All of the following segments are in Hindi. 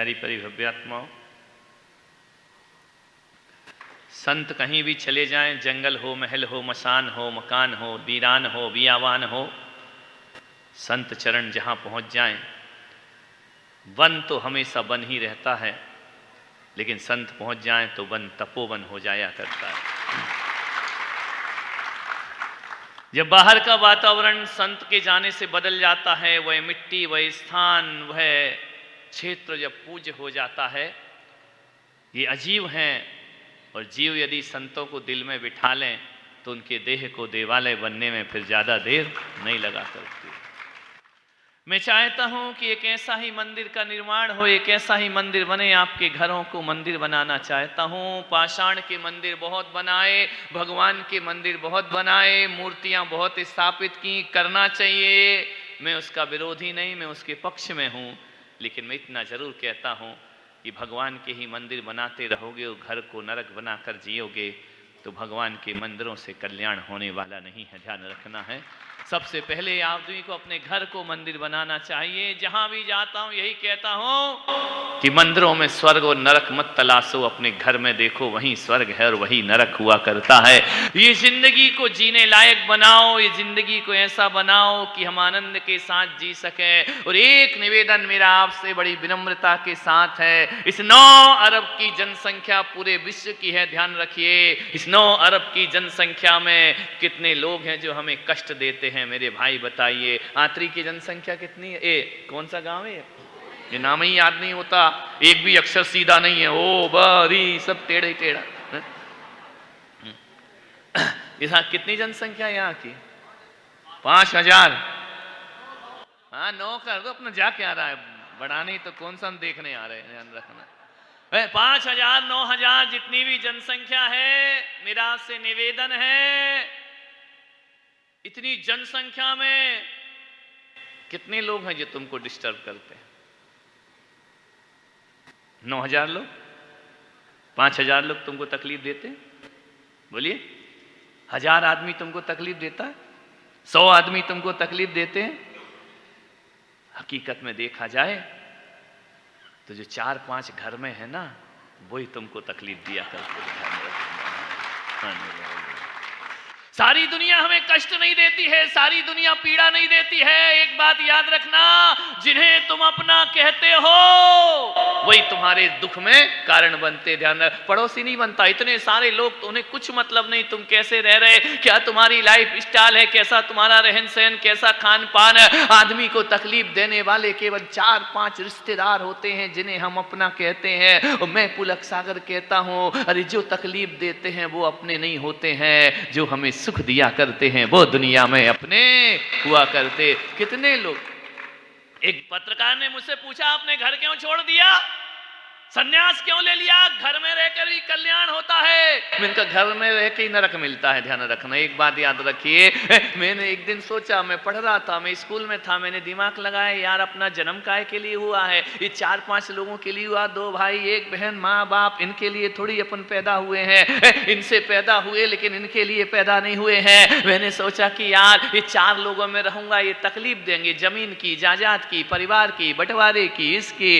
प्यारी परिभव्य आत्माओं, संत कहीं भी चले जाएं, जंगल हो, महल हो, मसान हो, मकान हो, वीरान हो, बियावान हो, संत चरण जहां पहुंच जाएं, वन तो हमेशा वन ही रहता है, लेकिन संत पहुंच जाएं तो वन तपोवन हो जाया करता है। जब बाहर का वातावरण संत के जाने से बदल जाता है, वह मिट्टी, वह स्थान, वह क्षेत्र जब पूज्य हो जाता है, ये अजीव हैं। और जीव यदि संतों को दिल में बिठा लें तो उनके देह को देवालय बनने में फिर ज़्यादा देर नहीं लगा करती। मैं चाहता हूं कि एक ऐसा ही मंदिर का निर्माण हो, एक ऐसा ही मंदिर बने। आपके घरों को मंदिर बनाना चाहता हूं। पाषाण के मंदिर बहुत बनाए, भगवान के मंदिर बहुत बनाए, मूर्तियां बहुत स्थापित की, करना चाहिए। मैं उसका विरोधी नहीं, मैं उसके पक्ष में हूं। लेकिन मैं इतना जरूर कहता हूं कि भगवान के ही मंदिर बनाते रहोगे और घर को नरक बनाकर जियोगे तो भगवान के मंदिरों से कल्याण होने वाला नहीं है, ध्यान रखना है। सबसे पहले आदमी को अपने घर को मंदिर बनाना चाहिए। जहां भी जाता हूं यही कहता हूं कि मंदिरों में स्वर्ग और नरक मत तलाशो, अपने घर में देखो, वहीं स्वर्ग है और वही नरक हुआ करता है। ये जिंदगी को जीने लायक बनाओ, ये जिंदगी को ऐसा बनाओ कि हम आनंद के साथ जी सके। और एक निवेदन मेरा आपसे बड़ी विनम्रता के साथ है, इस 9 अरब की जनसंख्या पूरे विश्व की है, ध्यान रखिए। इस 9 अरब की जनसंख्या में कितने लोग हैं जो हमें कष्ट देते हैं, मेरे भाई बताइए। आंतरी की जनसंख्या कितनी है? कौन सा गांव है? ये नाम ही याद नहीं होता, एक भी अक्षर सीधा नहीं है, ओ बरी सब टेढ़ा ही टेढ़ा। यहाँ कितनी जनसंख्या है यहाँ की? 5000। हाँ 9 कर दो, अपना जा क्या रहा है, बढ़ाने तो कौन सा हम देखने आ रहे हैं, ध्यान रखना। 5000 9000 जितनी भी जनसंख्या है, मेरा आपसे निवेदन है, इतनी जनसंख्या में कितने लोग हैं जो तुमको डिस्टर्ब करते हैं? 9000 लोग, 5000 लोग तुमको तकलीफ देते हैं? बोलिए, 1000 आदमी तुमको तकलीफ देता है? 100 आदमी तुमको तकलीफ देते हैं? हकीकत में देखा जाए तो जो 4-5 घर में है ना, वही तुमको तकलीफ दिया करते हैं। सारी दुनिया हमें कष्ट नहीं देती है, सारी दुनिया पीड़ा नहीं देती है। एक बात याद रखना, जिन्हें तुम अपना कहते हो वही तुम्हारे दुख में कारण बनते। ध्यान रख, पड़ोसी नहीं बनता। इतने सारे लोग तो उन्हें कुछ मतलब नहीं तुम कैसे रह रहे, क्या तुम्हारी लाइफ स्टाइल है, कैसा तुम्हारा रहन सहन, कैसा खान पान। आदमी को तकलीफ देने वाले केवल 4-5 रिश्तेदार होते हैं जिन्हें हम अपना कहते हैं। और मैं पुलक सागर कहता हूं, अरे जो तकलीफ देते हैं वो अपने नहीं होते हैं, जो हमें सुख दिया करते हैं वो दुनिया में अपने हुआ करते। कितने लोग, एक पत्रकार ने मुझसे पूछा आपने घर क्यों छोड़ दिया, सन्यास क्यों ले लिया, घर में रहकर भी कल्याण होता है। मैंने कहा घर में रहकर ही नरक मिलता है। ध्यान रखना, एक बात याद रखिए। मैंने एक दिन सोचा, मैं पढ़ रहा था, मैं स्कूल में था, मैंने दिमाग लगाया यार अपना जन्म काय के लिए हुआ है? ये 4-5 लोगों के लिए हुआ, 2 भाई 1 बहन, माँ बाप, इनके लिए थोड़ी अपन पैदा हुए हैं। इनसे पैदा हुए लेकिन इनके लिए पैदा नहीं हुए हैं। मैंने सोचा कि यार ये 4 लोगों में रहूंगा, ये तकलीफ देंगे, जमीन की, जायदाद की, परिवार की, बंटवारे की, इसकी,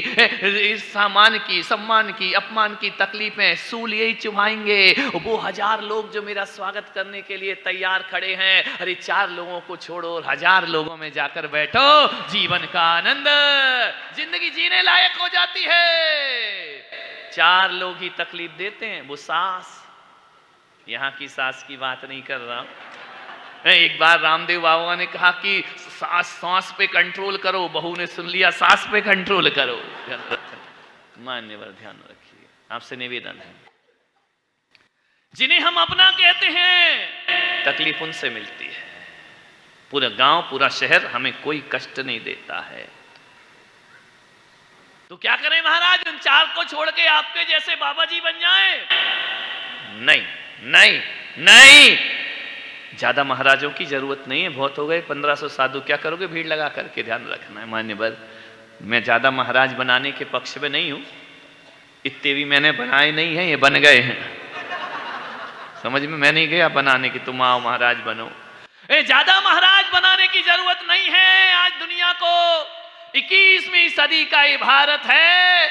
इस सामान की, सम्मान की, अपमान की तकलीफें सूल यही चुभाएंगे। वो 1000 लोग जो मेरा स्वागत करने के लिए तैयार खड़े हैं, अरे 4 लोगों को छोड़ो और 1000 लोगों में जाकर बैठो, जीवन का आनंद, जिंदगी जीने लायक हो जाती है। 4 लोग ही तकलीफ देते हैं, वो सास, यहां की सास की बात नहीं कर रहा। एक बार रामदेव बाबा ने कहा कि सांस पे कंट्रोल करो, बहू ने सुन लिया सांस पे कंट्रोल करो। मान्यवर ध्यान रखिए, आपसे निवेदन है, जिन्हें हम अपना कहते हैं तकलीफ उनसे मिलती है। पूरा गांव, पूरा शहर हमें कोई कष्ट नहीं देता है, तो क्या करें महाराज, उन 4 को छोड़ के आपके जैसे बाबा जी बन जाएं? नहीं नहीं नहीं, ज्यादा महाराजों की जरूरत नहीं है, बहुत हो गए 1500 साधु, क्या करोगे भीड़ लगा करके। ध्यान रखना है मान्यवर, मैं ज्यादा महाराज बनाने के पक्ष में नहीं हूं, इतने भी मैंने बनाए नहीं हैं, ये बन गए हैं। समझ में मैं नहीं गया बनाने की, तुम आओ महाराज बनो। ज्यादा महाराज बनाने की जरूरत नहीं है। आज दुनिया को 21वीं सदी का ये भारत है,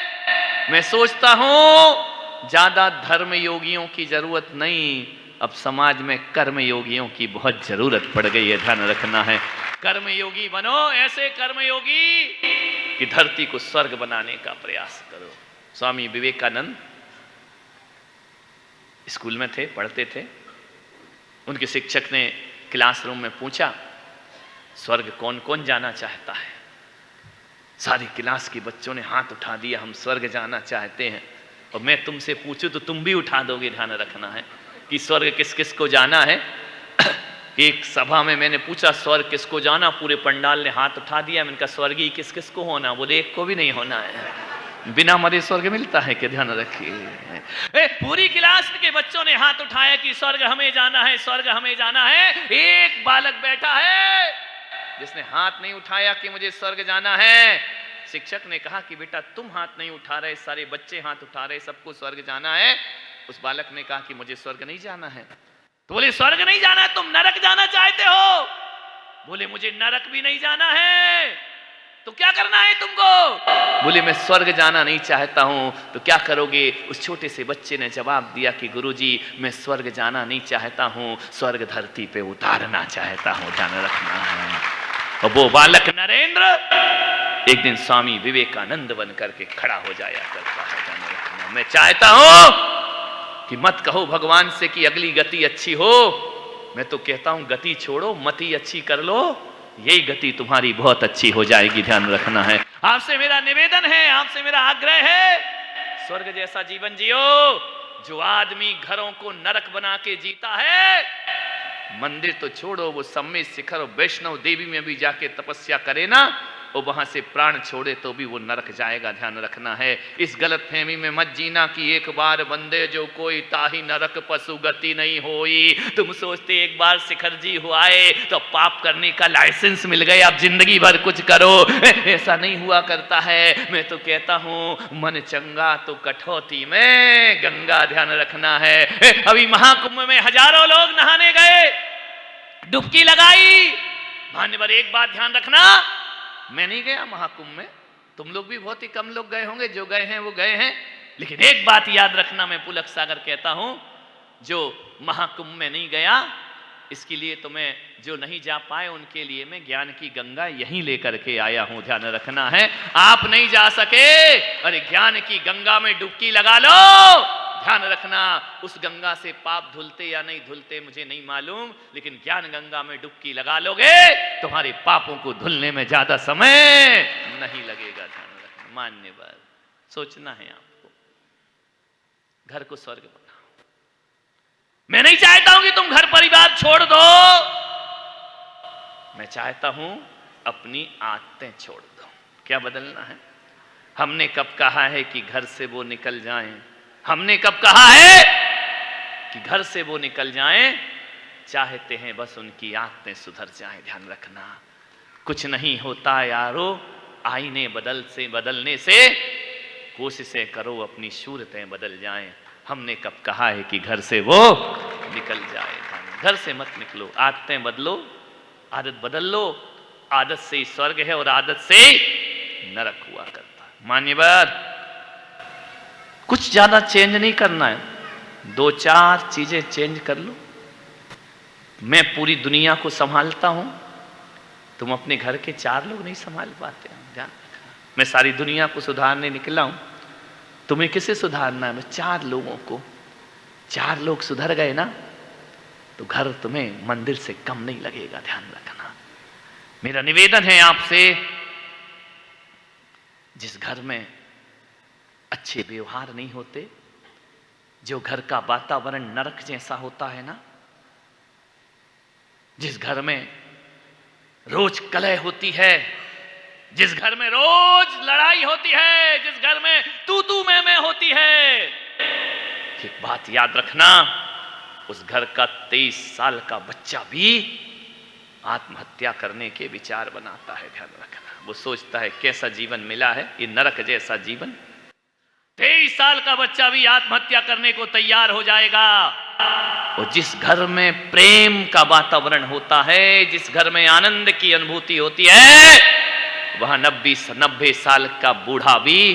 मैं सोचता हूं ज्यादा धर्म योगियों की जरूरत नहीं, अब समाज में कर्म योगियों की बहुत जरूरत पड़ गई है, ध्यान रखना है। कर्म योगी बनो, ऐसे कर्म योगी कि धरती को स्वर्ग बनाने का प्रयास करो। स्वामी विवेकानंद स्कूल में थे, पढ़ते थे। उनके शिक्षक ने क्लासरूम में पूछा, स्वर्ग कौन कौन जाना चाहता है? सारी क्लास के बच्चों ने हाथ उठा दिया, हम स्वर्ग जाना चाहते हैं। और मैं तुमसे पूछूं तो तुम भी उठा दोगे, ध्यान रखना है कि स्वर्ग किस किस को जाना है। एक सभा में मैंने पूछा स्वर्ग किसको जाना, पूरे पंडाल ने हाथ उठा दिया। मैंने कहा स्वर्गीय किस किस को होना? बोले एक को भी नहीं होना है। बिना मरे स्वर्ग मिलता है क्या? ध्यान रखिए। पूरी क्लास के बच्चों ने हाथ उठाया कि स्वर्ग हमें जाना है, स्वर्ग हमें जाना है। एक बालक बैठा है जिसने हाथ नहीं उठाया कि मुझे स्वर्ग जाना है। शिक्षक ने कहा कि बेटा तुम हाथ नहीं उठा रहे, सारे बच्चे हाथ उठा रहे, सबको स्वर्ग जाना है। उस बालक ने कहा कि मुझे स्वर्ग नहीं जाना है। तो बोले स्वर्ग नहीं जाना है, तुम नरक जाना चाहते हो? बोले मुझे नरक भी नहीं जाना है, तो क्या करना है तुमको? बोले मैं स्वर्ग जाना नहीं चाहता हूं, तो क्या करोगे? उस छोटे से बच्चे ने जवाब दिया कि गुरुजी मैं स्वर्ग जाना नहीं चाहता हूं, स्वर्ग धरती पे उतारना चाहता हूं, ध्यान रखना है। और वो बालक नरेंद्र एक दिन स्वामी विवेकानंद बन करके खड़ा हो जाया करता है, ध्यान रखना। मैं चाहता हूं कि मत कहो भगवान से कि अगली गति अच्छी हो, मैं तो कहता हूं गति छोड़ो, मति अच्छी कर लो, यही गति तुम्हारी बहुत अच्छी हो जाएगी, ध्यान रखना है। आपसे मेरा निवेदन है, आपसे मेरा आग्रह है, स्वर्ग जैसा जीवन जियो। जो आदमी घरों को नरक बना के जीता है, मंदिर तो छोड़ो, वो सम्मेद शिखर और वैष्णव देवी में भी जाके तपस्या करे ना, और वहां से प्राण छोड़े तो भी वो नरक जाएगा, ध्यान रखना है। इस गलत फहमी में मत जीना कि एक बार बंदे जो कोई ताही नरक पशु गति नहीं होई। तुम सोचते एक बार शिखर जी हुआए तो पाप करने का लाइसेंस मिल गया, अब जिंदगी भर कुछ करो, ऐसा नहीं हुआ करता है। मैं तो कहता हूं मन चंगा तो कठौती में गंगा, ध्यान रखना है। अभी महाकुंभ में हजारों लोग नहाने गए, डुबकी लगाई। मान्यवर एक बात ध्यान रखना, मैं नहीं गया महाकुंभ में, तुम लोग भी बहुत ही कम लोग गए होंगे, जो गए हैं वो गए हैं। लेकिन एक बात याद रखना, मैं पुलक सागर कहता हूं, जो महाकुंभ में नहीं गया, इसके लिए तो मैं, जो नहीं जा पाए उनके लिए मैं ज्ञान की गंगा यहीं लेकर के आया हूं, ध्यान रखना है। आप नहीं जा सके, अरे ज्ञान की गंगा में डुबकी लगा लो, ध्यान रखना। उस गंगा से पाप धुलते या नहीं धुलते मुझे नहीं मालूम, लेकिन ज्ञान गंगा में डुबकी लगा लोगे तुम्हारे पापों को धुलने में ज्यादा समय नहीं लगेगा, ध्यान रखना। मान्यवर सोचना है आपको, घर को स्वर्ग बनाओ। मैं नहीं चाहता हूं कि तुम घर परिवार छोड़ दो, मैं चाहता हूं अपनी आदतें छोड़ दो। क्या बदलना है? हमने कब कहा है कि घर से वो निकल जाएं? हमने कब कहा है कि घर से वो निकल जाएं? चाहते हैं बस उनकी आदतें सुधर जाएं, ध्यान रखना। कुछ नहीं होता यारो, आईने बदलने से कोशिशें करो अपनी सूरतें बदल जाएं। हमने कब कहा है कि घर से वो निकल जाए? घर से मत निकलो, आदतें बदलो, आदत बदल लो। आदत से ही स्वर्ग है और आदत से नरक हुआ करता है। मान्यवर कुछ ज्यादा चेंज नहीं करना है, 2-4 चीजें चेंज कर लो। मैं पूरी दुनिया को संभालता हूं, तुम अपने घर के 4 लोग नहीं संभाल पाते हैं, ध्यान रखना। मैं सारी दुनिया को सुधारने निकला हूं, तुम्हें किसे सुधारना है? मैं 4 लोगों को। 4 लोग सुधर गए ना तो घर तुम्हें मंदिर से कम नहीं लगेगा, ध्यान रखना। मेरा निवेदन है आपसे, जिस घर में अच्छे व्यवहार नहीं होते, जो घर का वातावरण नरक जैसा होता है ना, जिस घर में रोज कलह होती है, जिस घर में रोज लड़ाई होती है, जिस घर में तू मैं होती है, एक बात याद रखना, उस घर का 23 साल का बच्चा भी आत्महत्या करने के विचार बनाता है, ध्यान रखना। वो सोचता है कैसा जीवन मिला है, ये नरक जैसा जीवन। 23 साल का बच्चा भी आत्महत्या करने को तैयार हो जाएगा। और जिस घर में प्रेम का वातावरण होता है, जिस घर में आनंद की अनुभूति होती है, वहां 90 साल का बूढ़ा भी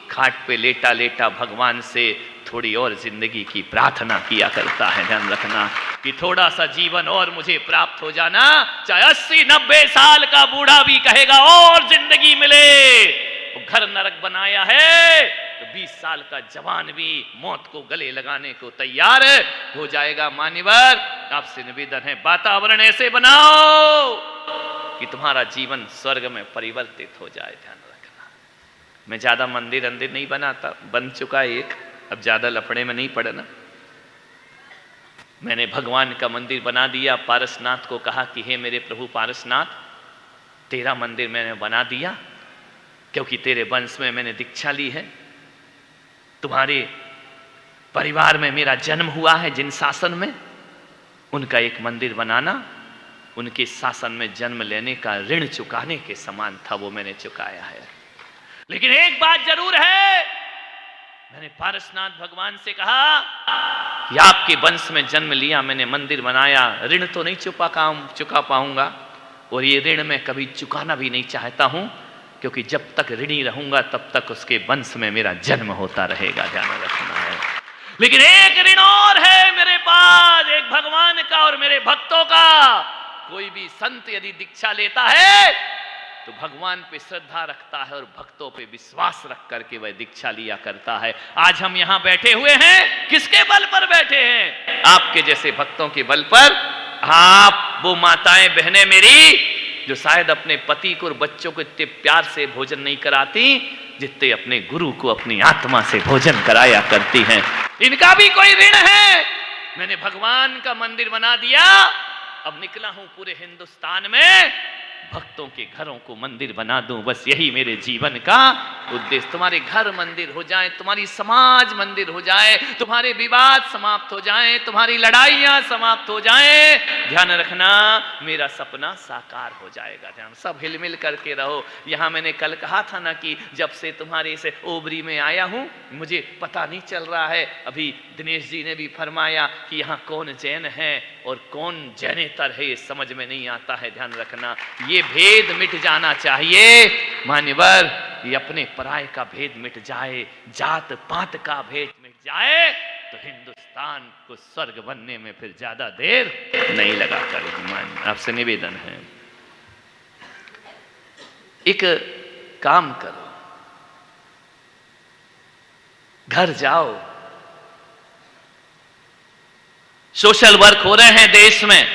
खाट पे लेटा लेटा भगवान से थोड़ी और जिंदगी की प्रार्थना किया करता है। ध्यान रखना कि थोड़ा सा जीवन और मुझे प्राप्त हो जाना, चाहे 80-90 साल का बूढ़ा भी कहेगा और जिंदगी मिले। वो घर नरक बनाया है तो 20 साल का जवान भी मौत को गले लगाने को तैयार हो जाएगा। मान्यवर, आपसे निवेदन है, वातावरण ऐसे बनाओ कि तुम्हारा जीवन स्वर्ग में परिवर्तित हो जाए। ध्यान रखना, मैं ज्यादा मंदिर अंदिर नहीं बनाता, बन चुका है एक, अब ज्यादा लफड़े में नहीं पड़ना। मैंने भगवान का मंदिर बना दिया। पारसनाथ को कहा कि हे मेरे प्रभु पारसनाथ, तेरा मंदिर मैंने बना दिया क्योंकि तेरे वंश में मैंने दीक्षा ली है, तुम्हारे परिवार में मेरा जन्म हुआ है, जिन शासन में उनका एक मंदिर बनाना उनके शासन में जन्म लेने का ऋण चुकाने के समान था, वो मैंने चुकाया है। लेकिन एक बात जरूर है, मैंने पारसनाथ भगवान से कहा कि आपके वंश में जन्म लिया, मैंने मंदिर बनाया, ऋण तो नहीं चुका पाऊंगा और ये ऋण मैं कभी चुकाना भी नहीं चाहता हूं, क्योंकि जब तक ऋणी रहूंगा तब तक उसके वंश में मेरा जन्म होता रहेगा। ध्यान रखना है। लेकिन एक ऋण और है मेरे पास, एक भगवान का और मेरे भक्तों का। कोई भी संत यदि दीक्षा लेता है तो भगवान पे श्रद्धा रखता है और भक्तों पे विश्वास रख करके वह दीक्षा लिया करता है। आज हम यहाँ बैठे हुए हैं, किसके बल पर बैठे हैं? आपके जैसे भक्तों के बल पर। आप वो माताएं बहनें मेरी जो शायद अपने पति को और बच्चों को इतने प्यार से भोजन नहीं कराती जितने अपने गुरु को अपनी आत्मा से भोजन कराया करती हैं, इनका भी कोई ऋण है। मैंने भगवान का मंदिर बना दिया, अब निकला हूं पूरे हिंदुस्तान में भक्तों के घरों को मंदिर बना दूं, बस यही मेरे जीवन का उद्देश्य। तुम्हारे घर मंदिर हो जाए, तुम्हारी समाज मंदिर हो जाए, तुम्हारे विवाद समाप्त हो जाए, तुम्हारी लड़ाइयां समाप्त हो जाए। ध्यान रखना, मेरा सपना साकार हो जाएगा। ध्यान, सब हिलमिल करके रहो। यहां मैंने कल कहा था ना कि जब से तुम्हारे इस ओबरी में आया हूं मुझे पता नहीं चल रहा है। अभी दिनेश जी ने भी फरमाया कि यहाँ कौन जैन है और कौन जैनेतर है, ये समझ में नहीं आता है। ध्यान रखना, ये भेद मिट जाना चाहिए। मान्यवर, ये अपने पराये का भेद मिट जाए, जात पात का भेद मिट जाए तो हिंदुस्तान को स्वर्ग बनने में फिर ज्यादा देर नहीं लगा करेगी। आपसे निवेदन है, एक काम करो, घर जाओ। सोशल वर्क हो रहे हैं देश में,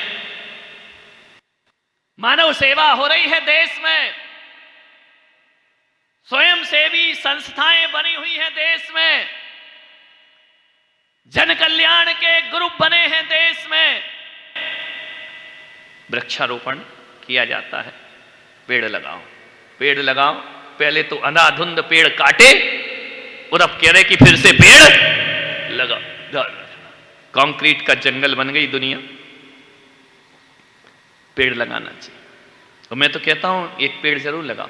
मानव सेवा हो रही है देश में, स्वयं सेवी संस्थाएं बनी हुई हैं देश में, जन कल्याण के ग्रुप बने हैं देश में, वृक्षारोपण किया जाता है। पेड़ लगाओ, पेड़ लगाओ। पहले तो अंधाधुंध पेड़ काटे और अब कह रहे कि फिर से पेड़ लगाओ। कंक्रीट का जंगल बन गई दुनिया। पेड़ लगाना चाहिए। तो मैं तो कहता हूं एक पेड़ जरूर लगाओ।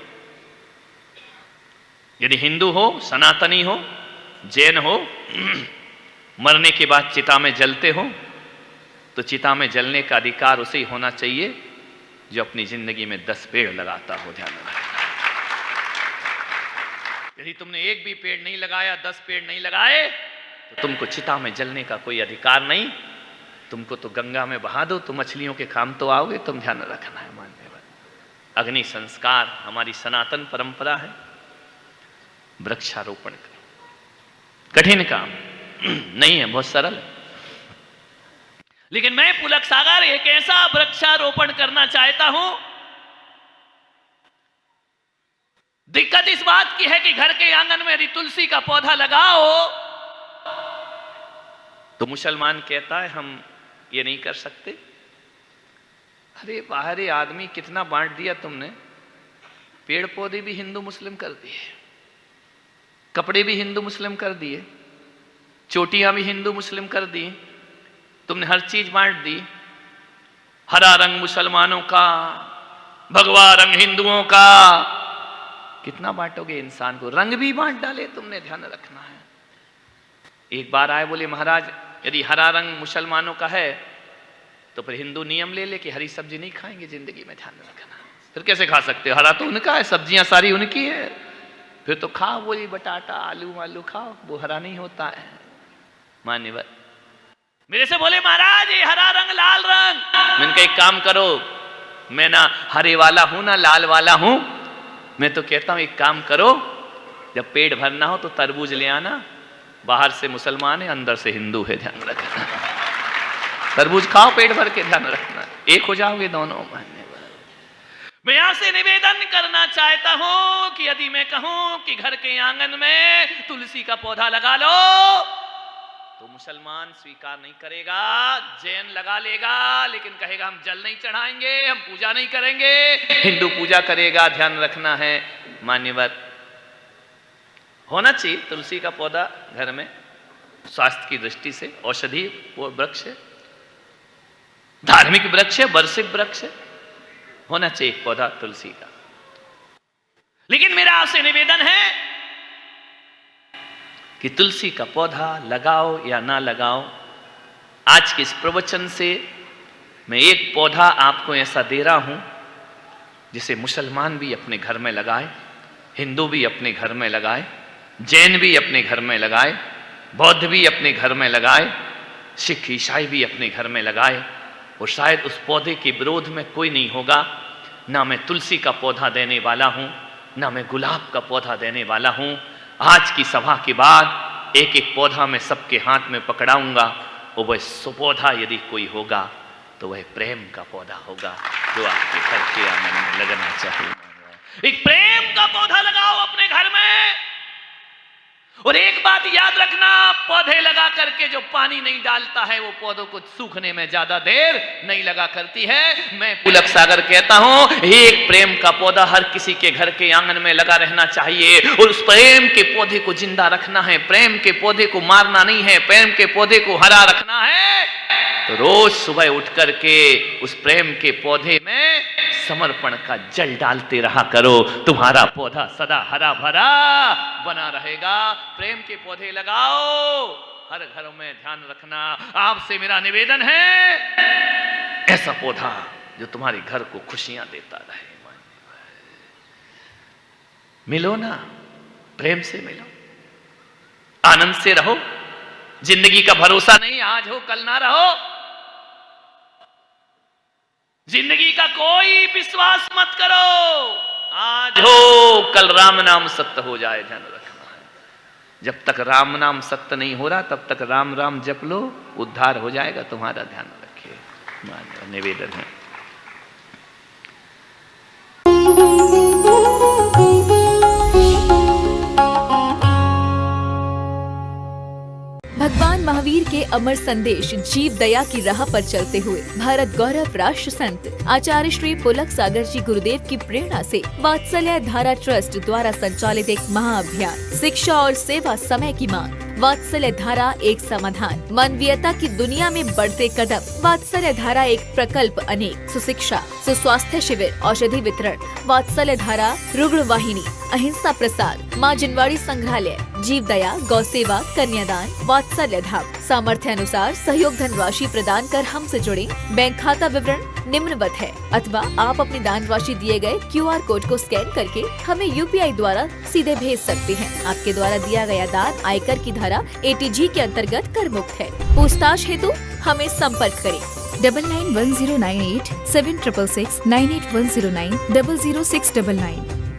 यदि हिंदू हो, सनातनी हो, जैन हो, मरने के बाद चिता में जलते हो तो चिता में जलने का अधिकार उसे ही होना चाहिए जो अपनी जिंदगी में 10 पेड़ लगाता हो। ध्यान रखना, यदि तुमने एक भी पेड़ नहीं लगाया, 10 पेड़ नहीं लगाए तो तुमको चिता में जलने का कोई अधिकार नहीं। तुमको तो गंगा में बहा दो तो मछलियों के काम तो आओगे तुम। ध्यान रखना है मान्यवर, अग्नि संस्कार हमारी सनातन परंपरा है। वृक्षारोपण करो, कठिन काम नहीं है, बहुत सरल है। लेकिन मैं पुलक सागर एक ऐसा वृक्षारोपण करना चाहता हूं। दिक्कत इस बात की है कि घर के आंगन में यदि तुलसी का पौधा लगाओ तो मुसलमान कहता है हम ये नहीं कर सकते। अरे बाहरी आदमी कितना बांट दिया तुमने। पेड़ पौधे भी हिंदू मुस्लिम कर दिए, कपड़े भी हिंदू मुस्लिम कर दिए, चोटियां भी हिंदू मुस्लिम कर दी, तुमने हर चीज बांट दी। हरा रंग मुसलमानों का, भगवा रंग हिंदुओं का। कितना बांटोगे इंसान को, रंग भी बांट डाले तुमने। ध्यान रखना है। एक बार आए बोले महाराज यदि हरा रंग मुसलमानों का है तो फिर हिंदू नियम ले ले कि हरी सब्जी नहीं खाएंगे जिंदगी में। ध्यान रखना, फिर कैसे खा सकते हो? हरा तो उनका है, सब्जियां सारी उनकी है। फिर तो खाओ, बोली बटाटा आलू वालू खाओ, वो हरा नहीं होता है। मान्यवर मेरे से बोले महाराज ये हरा रंग लाल रंग। मैंने कहा एक काम करो, मैं ना हरे वाला हूं ना लाल वाला हूं, मैं तो कहता हूं एक काम करो, जब पेट भरना हो तो तरबूज ले आना, बाहर से मुसलमान है अंदर से हिंदू है, ध्यान रखना। तरबूज खाओ पेट भर के, ध्यान रखना, एक हो जाओगे दोनों। मैं यहां से निवेदन करना चाहता हूं कि यदि मैं कहूं कि घर के आंगन में तुलसी का पौधा लगा लो तो मुसलमान स्वीकार नहीं करेगा, जैन लगा लेगा लेकिन कहेगा हम जल नहीं चढ़ाएंगे, हम पूजा नहीं करेंगे, हिंदू पूजा करेगा। ध्यान रखना है मान्यवर, होना चाहिए तुलसी का पौधा घर में, स्वास्थ्य की दृष्टि से औषधि वो वृक्ष है, धार्मिक वृक्ष है, वर्षिक वृक्ष है, होना चाहिए पौधा तुलसी का। लेकिन मेरा आपसे निवेदन है कि तुलसी का पौधा लगाओ या ना लगाओ, आज के इस प्रवचन से मैं एक पौधा आपको ऐसा दे रहा हूं जिसे मुसलमान भी अपने घर में लगाए, हिंदू भी अपने घर में लगाए, जैन भी अपने घर में लगाए, बौद्ध भी अपने घर में लगाए, सिख ईसाई भी अपने घर में लगाए, और शायद उस पौधे के विरोध में कोई नहीं होगा। ना मैं तुलसी का पौधा देने वाला हूं, ना मैं गुलाब का पौधा देने वाला हूं। आज की सभा के बाद एक एक पौधा मैं सबके हाथ में पकड़ाऊंगा, और वह सुपौधा यदि कोई होगा तो वह प्रेम का पौधा होगा जो आपके घर के आंगन में लगना चाहिए। एक प्रेम का पौधा लगाओ अपने घर में। और एक बात याद रखना, पौधे लगा करके जो पानी नहीं डालता है वो पौधों को सूखने में ज्यादा देर नहीं लगा करती है। मैं पुलक सागर कहता हूं एक प्रेम का पौधा हर किसी के घर के आंगन में लगा रहना चाहिए, और उस प्रेम के पौधे को जिंदा रखना है, प्रेम के पौधे को मारना नहीं है, प्रेम के पौधे को हरा रखना है। तो रोज सुबह उठ करके उस प्रेम के पौधे में समर्पण का जल डालते रहा करो, तुम्हारा पौधा सदा हरा भरा बना रहेगा। प्रेम के पौधे लगाओ हर घर में, ध्यान रखना। आपसे मेरा निवेदन है ऐसा पौधा जो तुम्हारे घर को खुशियां देता रहे। मिलो ना, प्रेम से मिलो, आनंद से रहो। जिंदगी का भरोसा नहीं, आज हो कल ना रहो। जिंदगी का कोई विश्वास मत करो, आज हो कल राम नाम सत्य हो जाए, ध्यान रखना है। जब तक राम नाम सत्य नहीं हो रहा तब तक राम राम जप लो, उद्धार हो जाएगा तुम्हारा, ध्यान रखिए। निवेदन है। भगवान महावीर के अमर संदेश जीव दया की राह पर चलते हुए भारत गौरव राष्ट्र संत आचार्य श्री पुलक सागर जी गुरुदेव की प्रेरणा से वात्सल्य धारा ट्रस्ट द्वारा संचालित एक महाअभियान शिक्षा और सेवा समय की मांग। वात्सल्य धारा एक समाधान, मानवीयता की दुनिया में बढ़ते कदम। वात्सल्य धारा एक प्रकल्प अनेक, सुशिक्षा, सुस्वास्थ्य शिविर, औषधि वितरण, वात्सल्य धारा रुग्ण वाहिनी, अहिंसा प्रसार, माँ जिनवाड़ी संग्रहालय, जीव दया, गौ सेवा, कन्यादान, वात्सल्य धाम। सामर्थ्य अनुसार सहयोग धनराशि प्रदान कर हमसे जुड़े। बैंक खाता विवरण निम्नवत है, अथवा आप अपनी दान राशि दिए गए QR कोड को स्कैन करके हमें UPI द्वारा सीधे भेज सकते हैं। आपके द्वारा दिया गया दान आयकर की धारा ATG के अंतर्गत कर मुक्त है। पूछताछ हेतु हमें संपर्क करें 991098 7666 98109 00699।